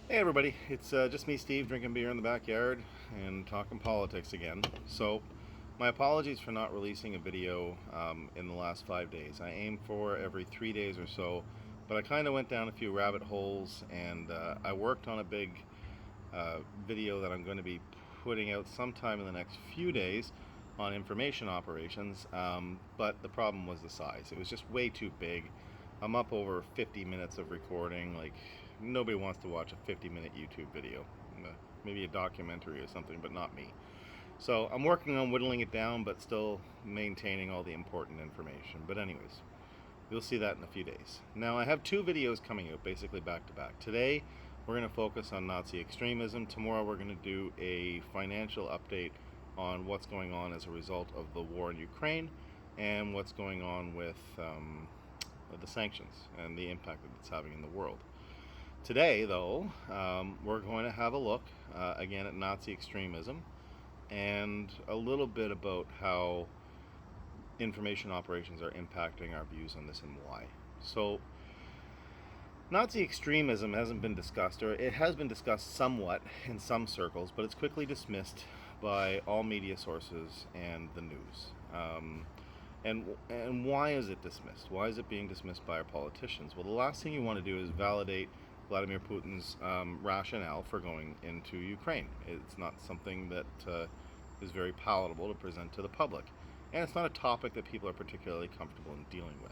Hey everybody, it's just me, Steve, drinking beer in the backyard and talking politics again. So, my apologies for not releasing a video in the last 5 days. I aim for every 3 days or so, but I kind of went down a few rabbit holes and I worked on a big video that I'm going to be putting out sometime in the next few days on information operations, but the problem was the size. It was just way too big. I'm up over 50 minutes of recording. Like, nobody wants to watch a 50-minute YouTube video. Maybe a documentary or something, but not me. So I'm working on whittling it down, but still maintaining all the important information. But anyways, you'll see that in a few days. Now, I have two videos coming out, basically back to back. Today, we're going to focus on Nazi extremism. Tomorrow, we're going to do a financial update on what's going on as a result of the war in Ukraine and what's going on with the sanctions and the impact that it's having in the world. Today, though, we're going to have a look again at Nazi extremism and a little bit about how information operations are impacting our views on this and why. So, Nazi extremism hasn't been discussed, or it has been discussed somewhat in some circles, but it's quickly dismissed by all media sources and the news. And why is it dismissed? Why is it being dismissed by our politicians? Well, the last thing you want to do is validate Vladimir Putin's rationale for going into Ukraine. It's not something that is very palatable to present to the public. And it's not a topic that people are particularly comfortable in dealing with.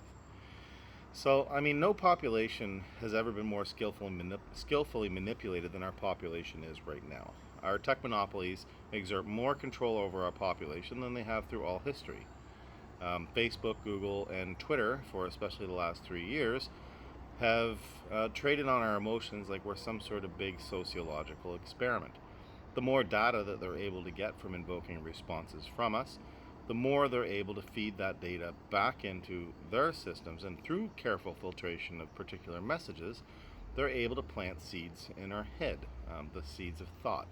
So, I mean, no population has ever been more skillfully manipulated than our population is right now. Our tech monopolies exert more control over our population than they have through all history. Facebook, Google, and Twitter, for especially the last 3 years, have traded on our emotions like we're some sort of big sociological experiment. The more data that they're able to get from invoking responses from us, the more they're able to feed that data back into their systems, and through careful filtration of particular messages, they're able to plant seeds in our head, the seeds of thought,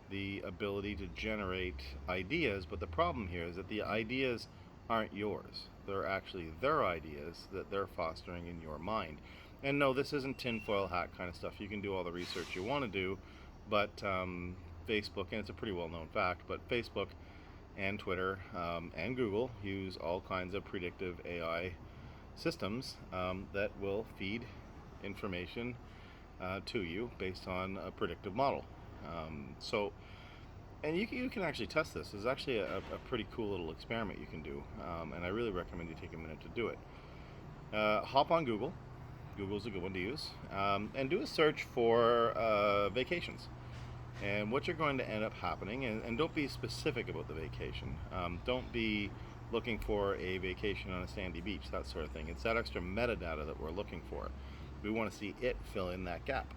the ability to generate ideas. But the problem here is that the ideas aren't yours. They're actually their ideas that they're fostering in your mind. And no, this isn't tinfoil hat kind of stuff. You can do all the research you want to do, but Facebook, and it's a pretty well-known fact, but Facebook and Twitter and Google use all kinds of predictive AI systems that will feed information to you based on a predictive model. And you can actually test this. It's actually a pretty cool little experiment you can do, and I really recommend you take a minute to do it. Hop on Google. Google's a good one to use, and do a search for vacations. And what you're going to end up happening, and don't be specific about the vacation. Don't be looking for a vacation on a sandy beach, that sort of thing. It's that extra metadata that we're looking for. We want to see it fill in that gap.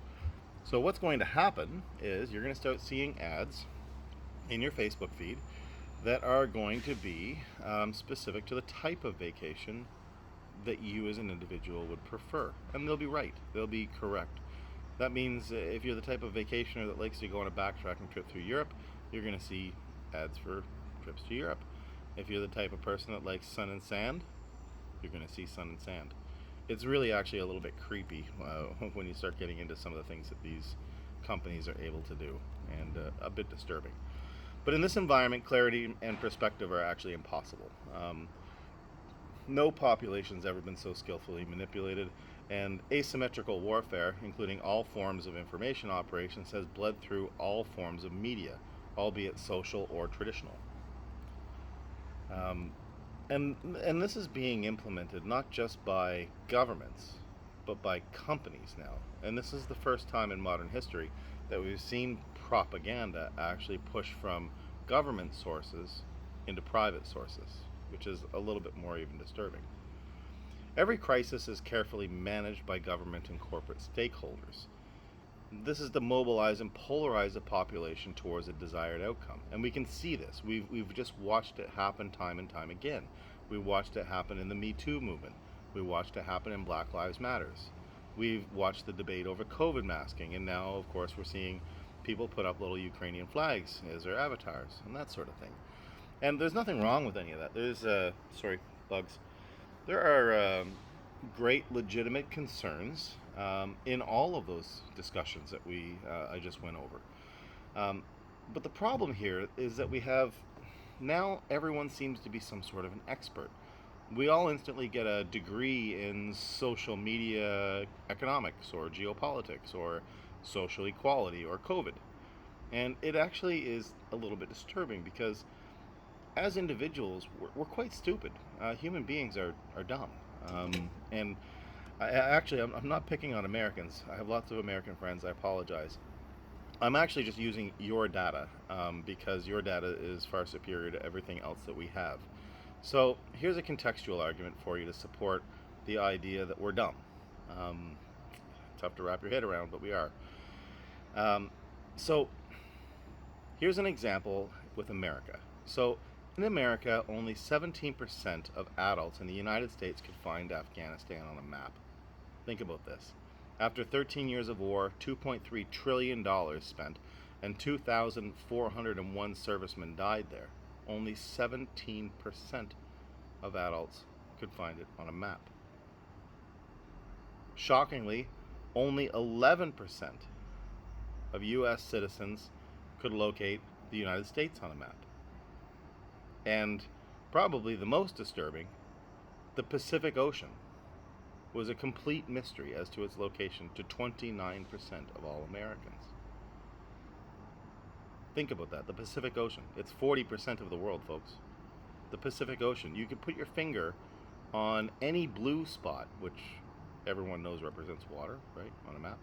So what's going to happen is you're going to start seeing ads in your Facebook feed that are going to be specific to the type of vacation that you as an individual would prefer. And they'll be right. They'll be correct. That means if you're the type of vacationer that likes to go on a backtracking trip through Europe, you're going to see ads for trips to Europe. If you're the type of person that likes sun and sand, you're going to see sun and sand. It's really actually a little bit creepy when you start getting into some of the things that these companies are able to do, and a bit disturbing. But in this environment, clarity and perspective are actually impossible. No population's ever been so skillfully manipulated, and asymmetrical warfare, including all forms of information operations, has bled through all forms of media, albeit social or traditional. And this is being implemented not just by governments, but by companies now. And this is the first time in modern history that we've seen propaganda actually push from government sources into private sources, which is a little bit more even disturbing. Every crisis is carefully managed by government and corporate stakeholders. This is to mobilize and polarize the population towards a desired outcome. And we can see this. We've just watched it happen time and time again. We watched it happen in the Me Too movement. We watched it happen in Black Lives Matters. We've watched the debate over COVID masking, and now, of course, we're seeing people put up little Ukrainian flags as their avatars and that sort of thing. And there's nothing wrong with any of that. There's, sorry, bugs. There are great legitimate concerns in all of those discussions that I just went over. But the problem here is that we have now everyone seems to be some sort of an expert. We all instantly get a degree in social media economics or geopolitics or social equality or COVID. And it actually is a little bit disturbing because as individuals, we're quite stupid. Human beings are dumb. And I'm not picking on Americans. I have lots of American friends. I apologize. I'm actually just using your data because your data is far superior to everything else that we have. So here's a contextual argument for you to support the idea that we're dumb. Tough to wrap your head around, but we are. So here's an example with America. So in America, only 17% of adults in the United States could find Afghanistan on a map. Think about this. After 13 years of war, $2.3 trillion spent, and 2,401 servicemen died there, only 17% of adults could find it on a map. Shockingly, only 11% of U.S. citizens could locate the United States on a map. And probably the most disturbing, the Pacific Ocean was a complete mystery as to its location to 29% of all Americans. Think about that, the Pacific Ocean. It's 40% of the world, folks. The Pacific Ocean. You could put your finger on any blue spot, which everyone knows represents water, right, on a map.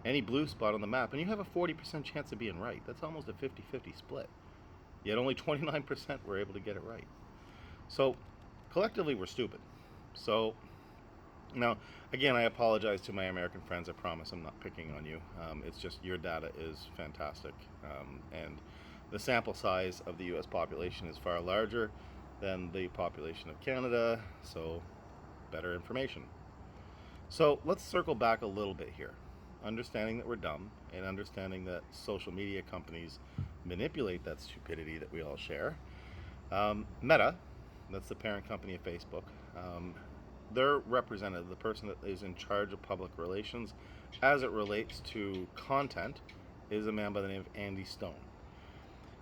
Any blue spot on the map, and you have a 40% chance of being right. That's almost a 50-50 split. Yet only 29% were able to get it right. So, collectively, we're stupid. So, now, again, I apologize to my American friends. I promise I'm not picking on you. It's just your data is fantastic. And the sample size of the U.S. population is far larger than the population of Canada, so better information. So let's circle back a little bit here. Understanding that we're dumb and understanding that social media companies manipulate that stupidity that we all share. Meta, that's the parent company of Facebook, their representative, the person that is in charge of public relations as it relates to content, is a man by the name of Andy Stone.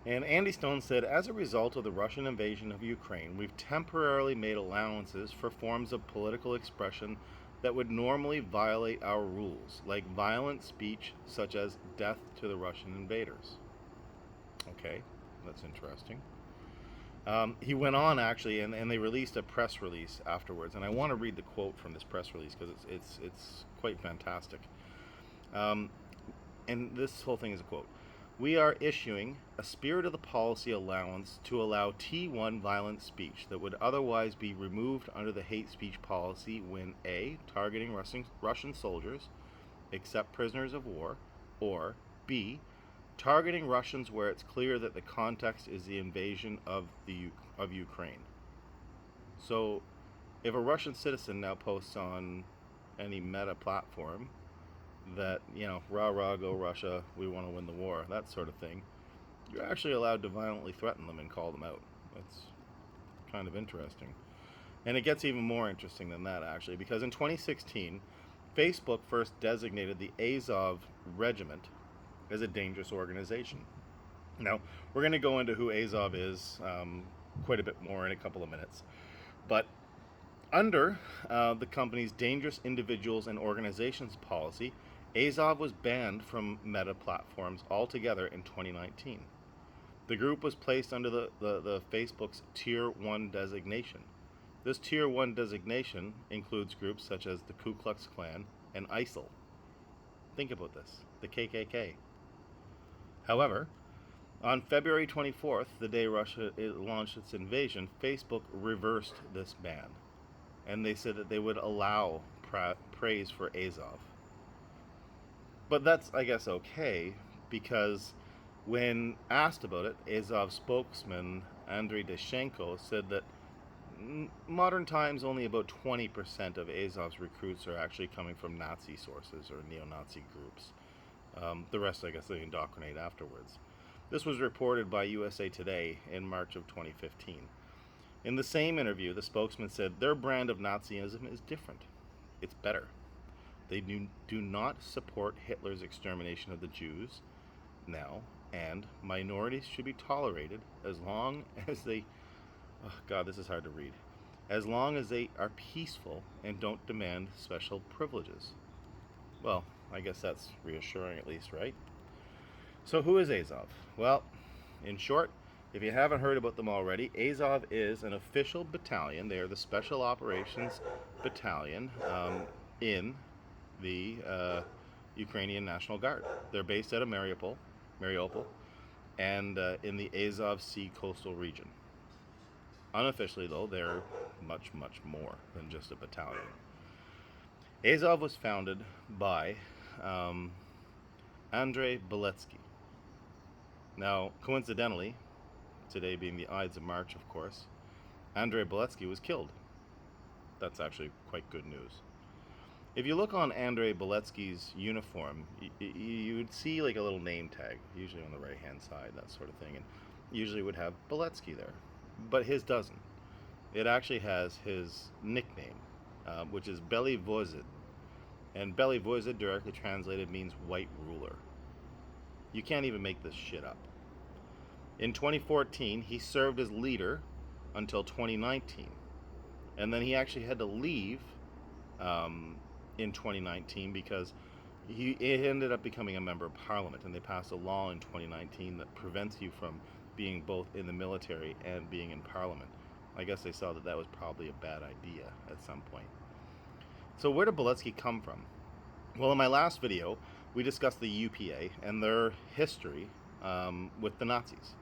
And Andy Stone said, as a result of the Russian invasion of Ukraine, we've temporarily made allowances for forms of political expression that would normally violate our rules, like violent speech such as death to the Russian invaders. Okay, that's interesting. He went on actually, and they released a press release afterwards, and I want to read the quote from this press release because it's quite fantastic. And this whole thing is a quote. We are issuing a spirit of the policy allowance to allow T1 violent speech that would otherwise be removed under the hate speech policy when A, targeting Russian soldiers, except prisoners of war, or B, targeting Russians where it's clear that the context is the invasion of Ukraine. So, if a Russian citizen now posts on any Meta platform that, rah rah go Russia, we want to win the war, that sort of thing, you're actually allowed to violently threaten them and call them out. That's kind of interesting. And it gets even more interesting than that, actually, because in 2016, Facebook first designated the Azov regiment as a dangerous organization. Now, we're going to go into who Azov is quite a bit more in a couple of minutes. But under the company's Dangerous Individuals and Organizations policy, Azov was banned from Meta platforms altogether in 2019. The group was placed under the Facebook's Tier 1 designation. This Tier 1 designation includes groups such as the Ku Klux Klan and ISIL. Think about this, the KKK. However, on February 24th, the day Russia launched its invasion, Facebook reversed this ban. And they said that they would allow praise for Azov. But that's, I guess, okay, because when asked about it, Azov spokesman Andriy Parubiy said that modern times only about 20% of Azov's recruits are actually coming from Nazi sources or neo-Nazi groups. The rest, I guess, they indoctrinate afterwards. This was reported by USA Today in March of 2015. In the same interview, the spokesman said their brand of Nazism is different. It's better. They do not support Hitler's extermination of the Jews now, and minorities should be tolerated as long as they, oh God, this is hard to read, as long as they are peaceful and don't demand special privileges. Well, I guess that's reassuring at least, right? So who is Azov? Well, in short, if you haven't heard about them already, Azov is an official battalion. They are the Special Operations Battalion in the Ukrainian National Guard. They're based out of Mariupol, and in the Azov Sea coastal region. Unofficially, though, they're much, much more than just a battalion. Azov was founded by Andriy Parubiy. Now, coincidentally, today being the Ides of March, of course, Andriy Parubiy was killed. That's actually quite good news. If you look on Andriy Parubiy's uniform, you would see like a little name tag, usually on the right-hand side, that sort of thing, and usually would have Parubiy there. But his doesn't. It actually has his nickname, which is Belly Vozid. And Belly Vozid, directly translated, means white ruler. You can't even make this shit up. In 2014, he served as leader until 2019. And then he actually had to leave in 2019 because he ended up becoming a member of parliament, and they passed a law in 2019 that prevents you from being both in the military and being in parliament. I guess they saw that that was probably a bad idea at some point. So where did Parubiy come from? Well, in my last video, we discussed the UPA and their history with the Nazis.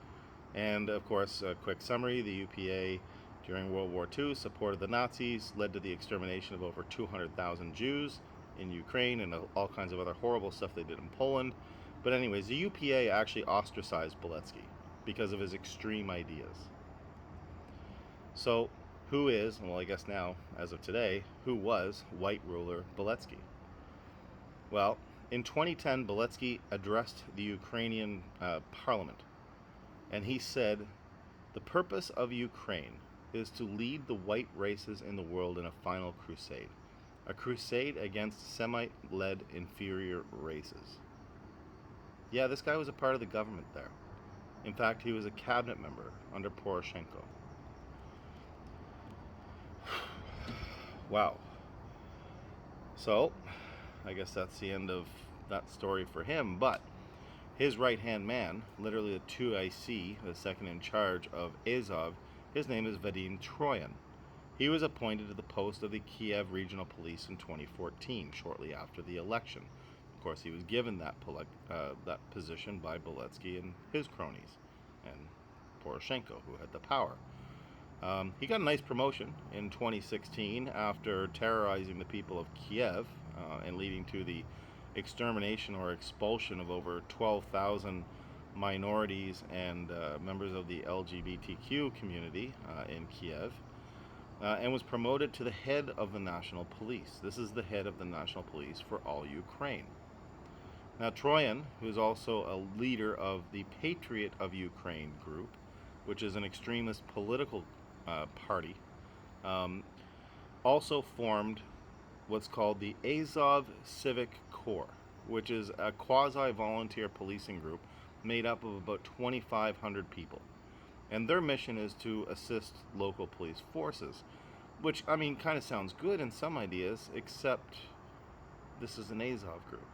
And of course, a quick summary, the UPA during World War II supported the Nazis, led to the extermination of over 200,000 Jews in Ukraine and all kinds of other horrible stuff they did in Poland. But anyways, the UPA actually ostracized Parubiy because of his extreme ideas. So, who is, well, I guess now, as of today, who was white ruler Parubiy? Well, in 2010, Parubiy addressed the Ukrainian parliament, and he said, "The purpose of Ukraine is to lead the white races in the world in a final crusade, a crusade against Semite-led inferior races." Yeah, this guy was a part of the government there. In fact, he was a cabinet member under Poroshenko. Wow. So, I guess that's the end of that story for him, but his right-hand man, literally the 2IC, the second in charge of Azov, his name is Vadim Troyan. He was appointed to the post of the Kiev Regional Police in 2014, shortly after the election. Of course, he was given that position by Parubiy and his cronies, and Poroshenko, who had the power. He got a nice promotion in 2016 after terrorizing the people of Kiev and leading to the extermination or expulsion of over 12,000 minorities and members of the LGBTQ community in Kiev, and was promoted to the head of the National Police. This is the head of the National Police for all Ukraine. Now, Troyan, who is also a leader of the Patriot of Ukraine group, which is an extremist political party, also formed what's called the Azov Civic Corps, which is a quasi-volunteer policing group made up of about 2,500 people. And their mission is to assist local police forces, which, I mean, kind of sounds good in some ideas, except this is an Azov group.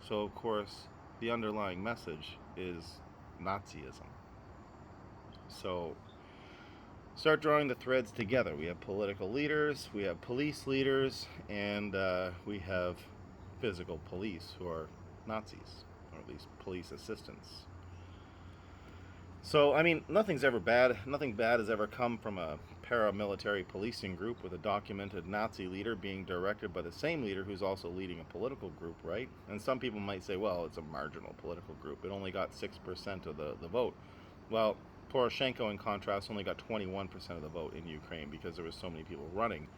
So, of course, the underlying message is Nazism. So, start drawing the threads together. We have political leaders, we have police leaders, and we have physical police who are Nazis, or at least police assistants. So, I mean, nothing bad has ever come from a paramilitary policing group with a documented Nazi leader being directed by the same leader who's also leading a political group, right? And some people might say, well, it's a marginal political group. It only got 6% of the vote. Well, Poroshenko, in contrast, only got 21% of the vote in Ukraine because there were so many people running.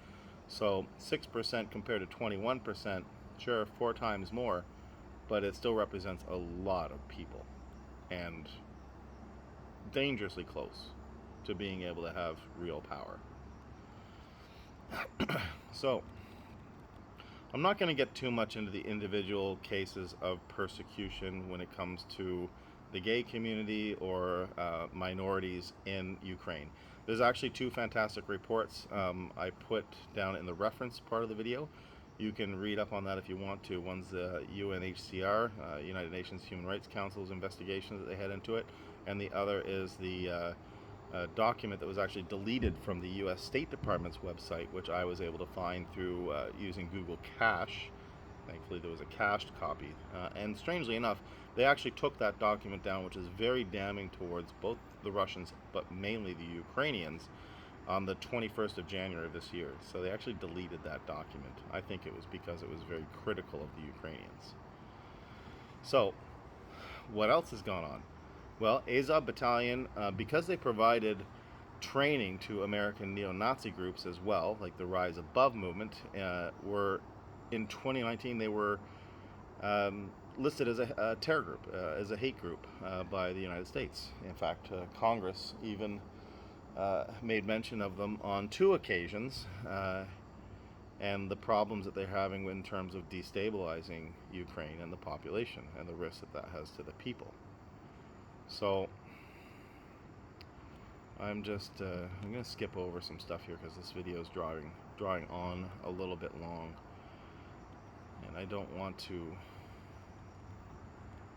So 6% compared to 21%, sure, 4 times more, but it still represents a lot of people. And dangerously close to being able to have real power. So, I'm not going to get too much into the individual cases of persecution when it comes to the gay community or minorities in Ukraine. There's actually two fantastic reports I put down in the reference part of the video. You can read up on that if you want to. One's the UNHCR, United Nations Human Rights Council's investigation that they had into it, and the other is the document that was actually deleted from the U.S. State Department's website, which I was able to find through using Google Cache. Thankfully, there was a cached copy. And strangely enough, they actually took that document down, which is very damning towards both the Russians, but mainly the Ukrainians, on the 21st of January of this year. So they actually deleted that document. I think it was because it was very critical of the Ukrainians. So, what else has gone on? Well, Azov Battalion, because they provided training to American neo-Nazi groups as well, like the Rise Above movement, were in 2019 they were listed as a terror group, as a hate group by the United States. In fact, Congress even made mention of them on 2 occasions, and the problems that they're having in terms of destabilizing Ukraine and the population and the risk that that has to the people. So I'm going to skip over some stuff here because this video is drawing on a little bit long, and I don't want to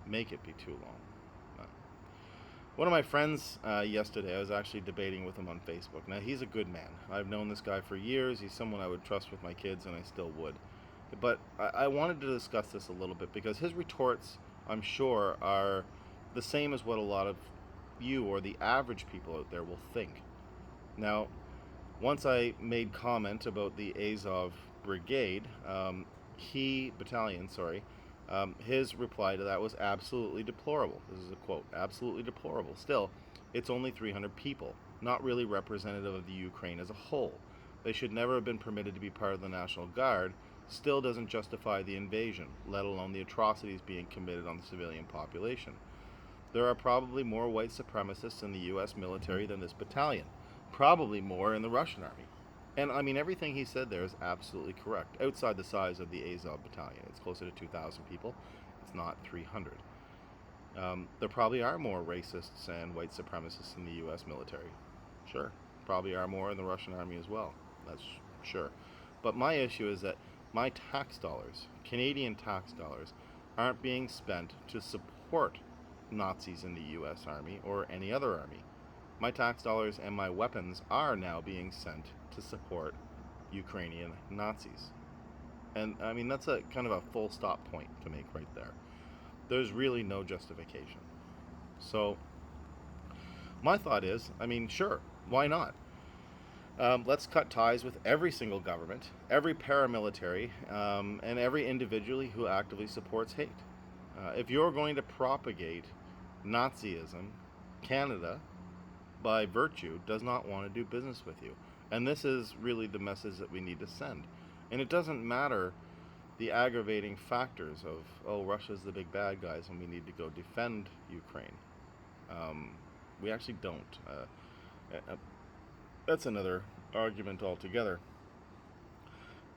make it be too long. One of my friends yesterday, I was actually debating with him on Facebook. Now, he's a good man. I've known this guy for years. He's someone I would trust with my kids, and I still would. But I wanted to discuss this a little bit because his retorts, I'm sure, are the same as what a lot of you or the average people out there will think. Now, once I made comment about the Azov Brigade, his reply to that was absolutely deplorable. This is a quote, absolutely deplorable. Still, it's only 300 people, not really representative of the Ukraine as a whole. They should never have been permitted to be part of the National Guard. Still doesn't justify the invasion, let alone the atrocities being committed on the civilian population. There are probably more white supremacists in the U.S. military than this battalion. Probably more in the Russian army. And I mean, everything he said there is absolutely correct. Outside the size of the Azov battalion, it's closer to 2,000 people. It's not 300. There probably are more racists and white supremacists in the U.S. military. Sure. Probably are more in the Russian army as well. That's sure. But my issue is that my tax dollars, Canadian tax dollars, aren't being spent to support Nazis in the U.S. Army or any other army. My tax dollars and my weapons are now being sent to support Ukrainian Nazis. And I mean, that's a kind of a full stop point to make right there. There's really no justification. So my thought is, I mean, sure, why not? Let's cut ties with every single government, every paramilitary, and every individual who actively supports hate. If you're going to propagate Nazism, Canada, by virtue, does not want to do business with you. And this is really the message that we need to send. And it doesn't matter the aggravating factors of, oh, Russia's the big bad guys and we need to go defend Ukraine. We actually don't. That's another argument altogether.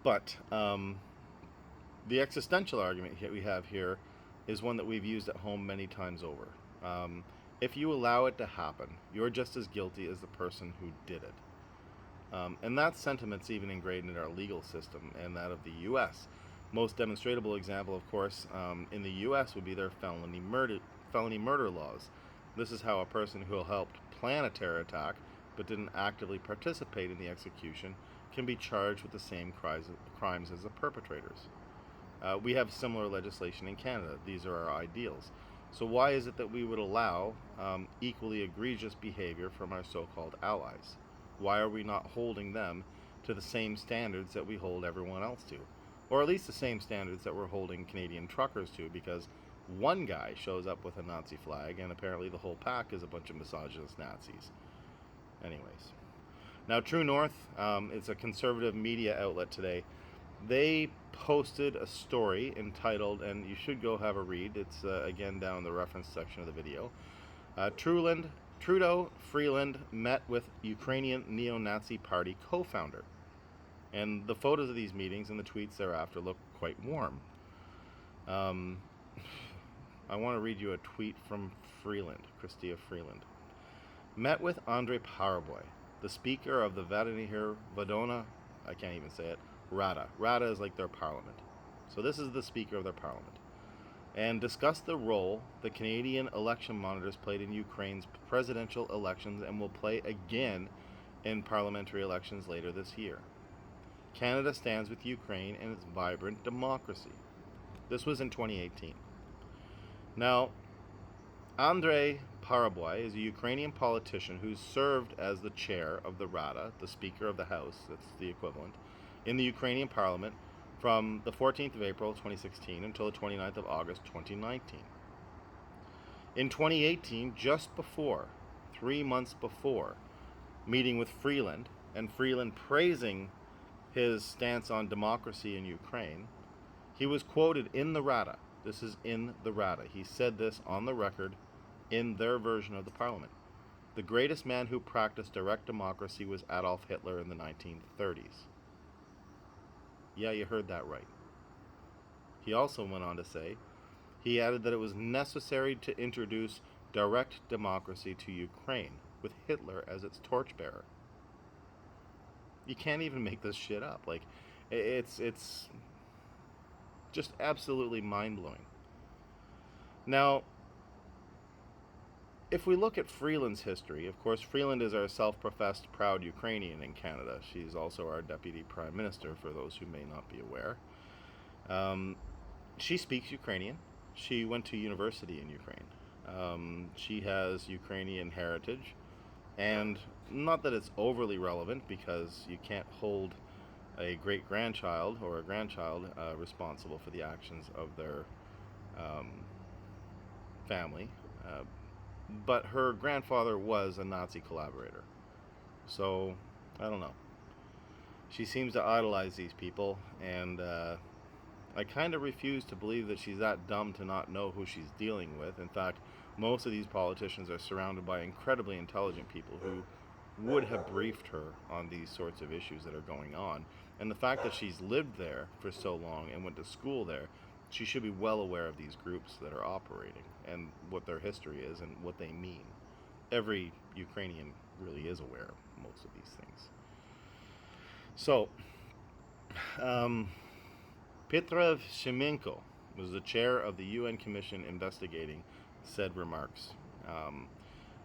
But the existential argument we have here is one that we've used at home many times over. If you allow it to happen, you're just as guilty as the person who did it. And that sentiment's even ingrained in our legal system and that of the U.S. Most demonstrable example, of course, in the U.S. would be their felony murder laws. This is how a person who helped plan a terror attack but didn't actively participate in the execution can be charged with the same crimes as the perpetrators. We have similar legislation in Canada. These are our ideals. So why is it that we would allow equally egregious behavior from our so-called allies? Why are we not holding them to the same standards that we hold everyone else to? Or at least the same standards that we're holding Canadian truckers to, because one guy shows up with a Nazi flag and apparently the whole pack is a bunch of misogynist Nazis. Anyways. Now, True North, it's a conservative media outlet today. They posted a story entitled, and you should go have a read, it's again down in the reference section of the video, Trudeau, Freeland met with Ukrainian neo-Nazi party co-founder. And the photos of these meetings and the tweets thereafter look quite warm. I want to read you a tweet from Freeland, Christia Freeland. Met with Andriy Parubiy, the speaker of the Vladimir Vadona, I can't even say it, Rada. Rada is like their parliament. So this is the speaker of their parliament. And discussed the role the Canadian election monitors played in Ukraine's presidential elections and will play again in parliamentary elections later this year. Canada stands with Ukraine and its vibrant democracy. This was in 2018. Now, Andriy Parubiy is a Ukrainian politician who served as the chair of the Rada, the Speaker of the House, that's the equivalent, in the Ukrainian parliament from the 14th of April 2016 until the 29th of August 2019. In 2018, just before, 3 months before, meeting with Freeland, and Freeland praising his stance on democracy in Ukraine, he was quoted in the Rada. This is in the Rada. He said this on the record in their version of the parliament. The greatest man who practiced direct democracy was Adolf Hitler in the 1930s. Yeah, you heard that right. He also went on to say, he added that it was necessary to introduce direct democracy to Ukraine, with Hitler as its torchbearer. You can't even make this shit up. Like, it's just absolutely mind-blowing. Now, if we look at Freeland's history, of course, Freeland is our self-professed proud Ukrainian in Canada. She's also our Deputy Prime Minister, for those who may not be aware. She speaks Ukrainian. She went to university in Ukraine. She has Ukrainian heritage. And not that it's overly relevant, because you can't hold a great-grandchild or a grandchild responsible for the actions of their family. But her grandfather was a Nazi collaborator. So, I don't know. She seems to idolize these people, and I kind of refuse to believe that she's that dumb to not know who she's dealing with. In fact, most of these politicians are surrounded by incredibly intelligent people who would have briefed her on these sorts of issues that are going on. And the fact that she's lived there for so long and went to school there, she should be well aware of these groups that are operating and what their history is and what they mean. Every Ukrainian really is aware of most of these things. So, Petr Shemenko was the chair of the UN Commission investigating said remarks.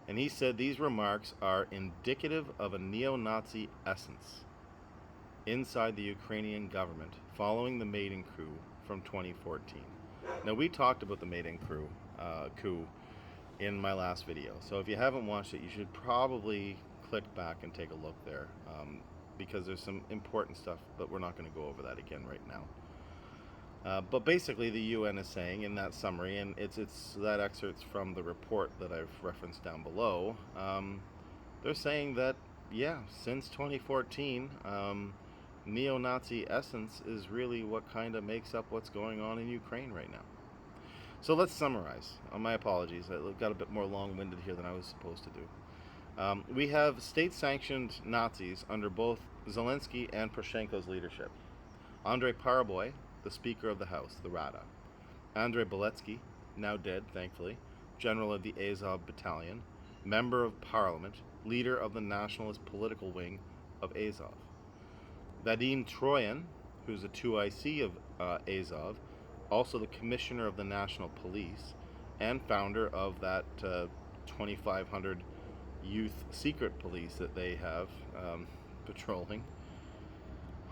And he said these remarks are indicative of a neo-Nazi essence inside the Ukrainian government following the Maidan coup from 2014. Now, we talked about the Maidan coup in my last video, so if you haven't watched it, you should probably click back and take a look there, because there's some important stuff, but we're not going to go over that again right now. But basically, the UN is saying in that summary, and it's that excerpt's from the report that I've referenced down below, they're saying that, yeah, since 2014, neo-Nazi essence is really what kind of makes up what's going on in Ukraine right now. So let's summarize. My apologies, I got a bit more long-winded here than I was supposed to do. We have state-sanctioned Nazis under both Zelensky and Poroshenko's leadership. Andriy Parubiy, the Speaker of the House, the Rada. Andrei Beletsky, now dead, thankfully, General of the Azov Battalion, Member of Parliament, Leader of the Nationalist Political Wing of Azov. Vadim Troyan, who's a 2IC of Azov, also the Commissioner of the National Police, and founder of that 2,500 youth secret police that they have patrolling.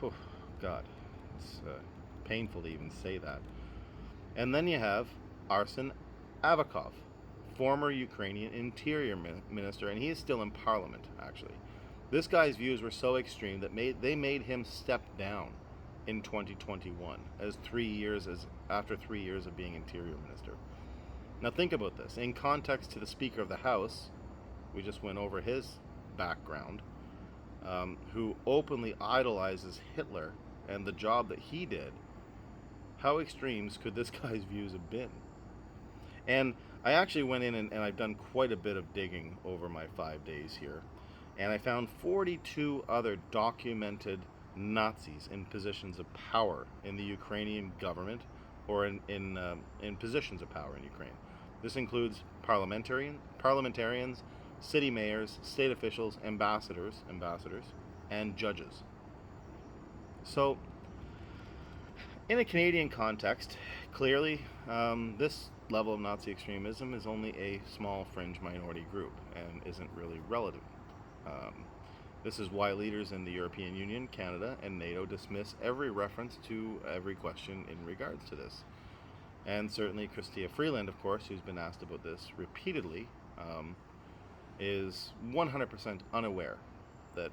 Whew, God, it's painful to even say that. And then you have Arsen Avakov, former Ukrainian Interior Minister, and he is still in Parliament, actually. This guy's views were so extreme that they made him step down in 2021 after 3 years of being Interior Minister. Now think about this. In context to the Speaker of the House, we just went over his background, who openly idolizes Hitler and the job that he did. How extremes could this guy's views have been? And I actually went in and I've done quite a bit of digging over my 5 days here, and I found 42 other documented Nazis in positions of power in the Ukrainian government or in positions of power in Ukraine. This includes parliamentarians, city mayors, state officials, ambassadors, and judges. So, in a Canadian context, clearly, this level of Nazi extremism is only a small fringe minority group and isn't really relevant. This is why leaders in the European Union, Canada, and NATO dismiss every reference to every question in regards to this. And certainly Chrystia Freeland, of course, who's been asked about this repeatedly, is 100% unaware that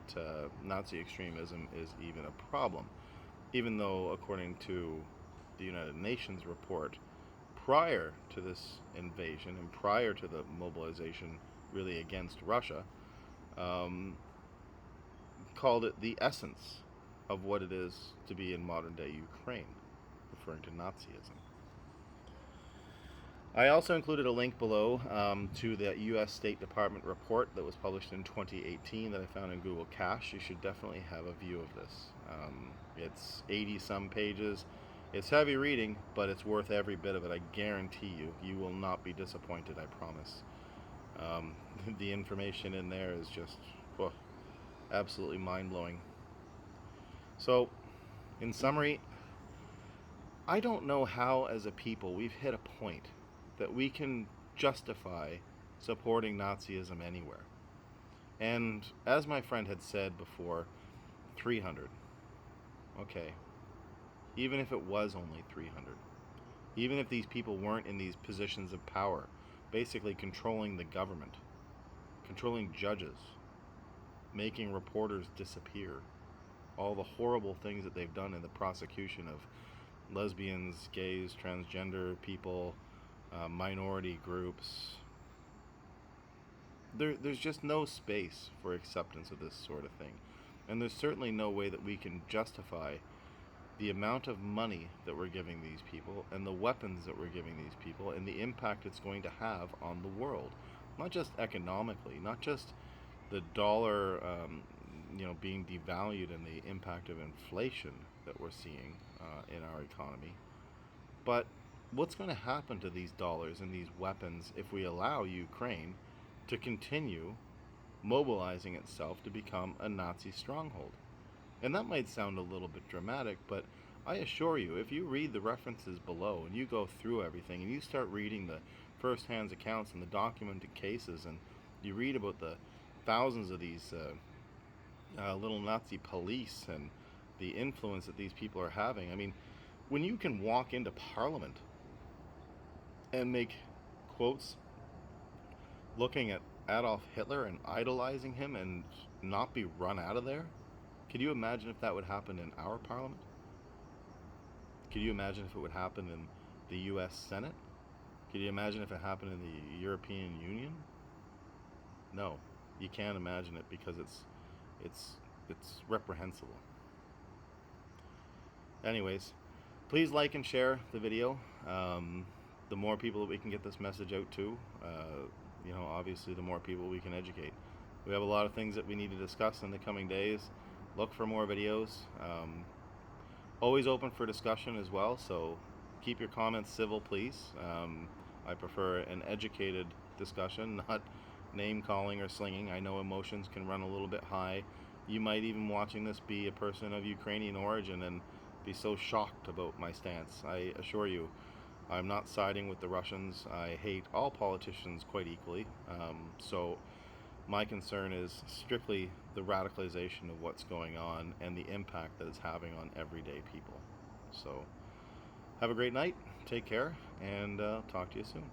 Nazi extremism is even a problem, even though, according to the United Nations report, prior to this invasion and prior to the mobilization really against Russia, called it the essence of what it is to be in modern-day Ukraine, referring to Nazism. I also included a link below to the U.S. State Department report that was published in 2018 that I found in Google Cache. You should definitely have a view of this. It's 80-some pages. It's heavy reading, but it's worth every bit of it. I guarantee you. You will not be disappointed, I promise. The information in there is just absolutely mind-blowing. So, in summary, I don't know how, as a people, we've hit a point that we can justify supporting Nazism anywhere. And as my friend had said before, 300. Okay. Even if it was only 300. Even if these people weren't in these positions of power, basically controlling the government, controlling judges, making reporters disappear, all the horrible things that they've done in the prosecution of lesbians, gays, transgender people, minority groups. There's just no space for acceptance of this sort of thing. And there's certainly no way that we can justify the amount of money that we're giving these people and the weapons that we're giving these people and the impact it's going to have on the world. Not just economically, not just the dollar being devalued and the impact of inflation that we're seeing in our economy, but what's going to happen to these dollars and these weapons if we allow Ukraine to continue mobilizing itself to become a Nazi stronghold? And that might sound a little bit dramatic, but I assure you, if you read the references below and you go through everything and you start reading the first-hand accounts and the documented cases and you read about the thousands of these little Nazi police and the influence that these people are having, I mean, when you can walk into Parliament and make quotes looking at Adolf Hitler and idolizing him and not be run out of there, could you imagine if that would happen in our Parliament? Could you imagine if it would happen in the U.S. Senate? Could you imagine if it happened in the European Union? No, you can't imagine it because it's reprehensible. Anyways, please like and share the video. The more people that we can get this message out to, obviously the more people we can educate. We have a lot of things that we need to discuss in the coming days. Look for more videos. Always open for discussion as well, so keep your comments civil, please. I prefer an educated discussion, not name calling or slinging. I know emotions can run a little bit high. You might even, watching this, be a person of Ukrainian origin and be so shocked about my stance. I assure you, I'm not siding with the Russians. I hate all politicians quite equally. So my concern is strictly the radicalization of what's going on and the impact that it's having on everyday people. So have a great night, take care, and talk to you soon.